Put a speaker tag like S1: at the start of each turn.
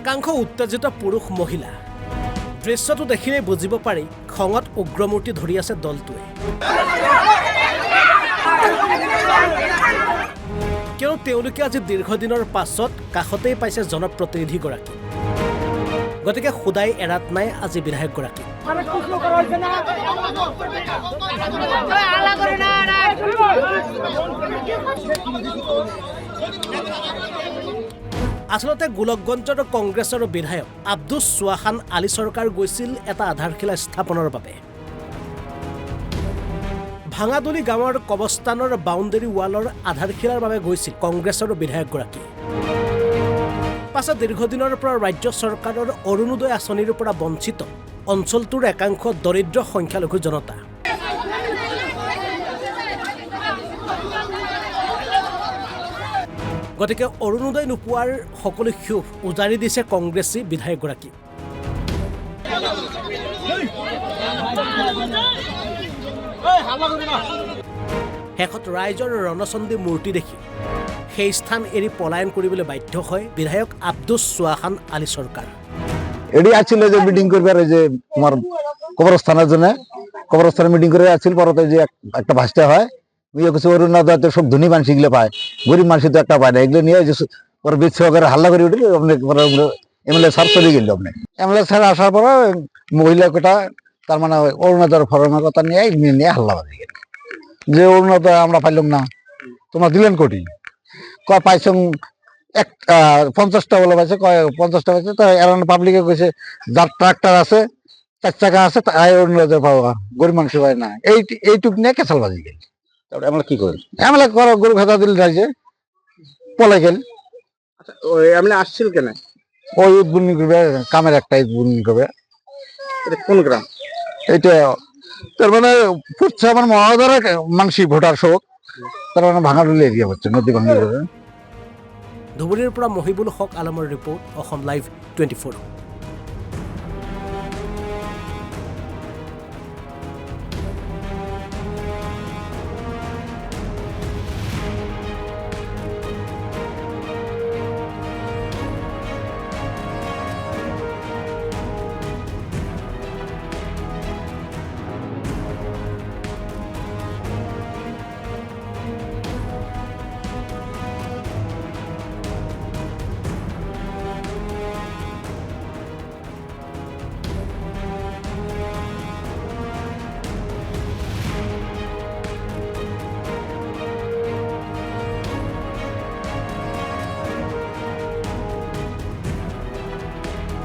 S1: একাংশ উত্তেজিত পুৰুষ মহিলা দৃশ্যটো দেখিলেই বুজিব পাৰি খঙত উগ্ৰমূৰ্তি ধৰি আছে দলটোৱে কিয়নো তেওঁলোকে আজি দীৰ্ঘদিনৰ পাছত কাষতেই পাইছে জনপ্ৰতিনিধিগৰাকী গতিকে খুদাই এৰাত নাই আজি বিধায়কগৰাকী আচলতে গোলকগঞ্জৰ কংগ্ৰেছৰ বিধায়ক আব্দুছ চুৱাহান আলী চৰকাৰ গৈছিল এটা আধাৰশিলা স্থাপনৰ বাবে ভাঙাদুলি গাঁৱৰ কবস্থানৰ বাউণ্ডেৰী ৱালৰ আধাৰশিলাৰ বাবে গৈছিল কংগ্ৰেছৰ বিধায়কগৰাকী পাছত দীৰ্ঘদিনৰ পৰা ৰাজ্য চৰকাৰৰ অৰুণোদয় আঁচনিৰ পৰা বঞ্চিত অঞ্চলটোৰ একাংশ দৰিদ্ৰ সংখ্যালঘু জনতা গতিকে অৰুণোদয় নোপোৱাৰ সকলো ক্ষোভ উজাৰি দিছে কংগ্ৰেছী বিধায়কগৰাকী শেষত ৰাইজৰ ৰণচণ্ডী মূৰ্তি দেখি সেই স্থান এৰি পলায়ন কৰিবলৈ বাধ্য হয় বিধায়ক আব্দুছ চুৱাহান আলী চৰকাৰ
S2: এডি আছিল যে মিটিং করবার যে তোমার কবরস্থানের জন্য কবরস্থানে মিটিং করে আসছিল পরতে যে একটা ভাষা হয় কিছু অরুণোদয় সব ধনী মানুষ এগুলো পায় গরিব মানুষ তো একটা পায় না এগুলো নিয়ে যে ওর বীজ সহকারে হাল্লা করে উঠলে এমএলএ স্যার চলে গেল আপনি এমএলএ স্যার আসার পরে মহিলা কোটা তার মানে অরুণোদয়ের ফরমের কথা নিয়ে হাল্লা বাজে গেল যে অরুণোদয় আমরা পাইলাম না তোমার দিলেন কোটি কয় পাইছং 50টা বলে পাইছে 50টা পাইছে তো এরান পাবলিকে কইছে যার ট্রাক্টর আছে 4 চাকা আছে তাই অরুণোদয় পাওয়া গরিব মানুষ পায় না এইটুক নিয়ে কেসাল বাজি গেল তারপরে আমরা কি করি আমরা করো গরু খাতা দিল রাইছে পলে গেল
S3: আচ্ছা ওই আপনি আসছিল কেন
S2: ওই উদ্বুনি করবে কামের একটা উদ্বুনি করবে
S3: এটা কোন গ্রাম
S2: এইটা তার মানে পুচ্ছে আমার মহাদারা মানসি ভোটার শোক তার মানে ভাঙাডুলি এরিয়া হচ্ছে নদী ভাঙি
S1: ধুবুৰীৰ পৰা মহিবুল হক আলমৰ ৰিপৰ্ট অসম লাইভ 24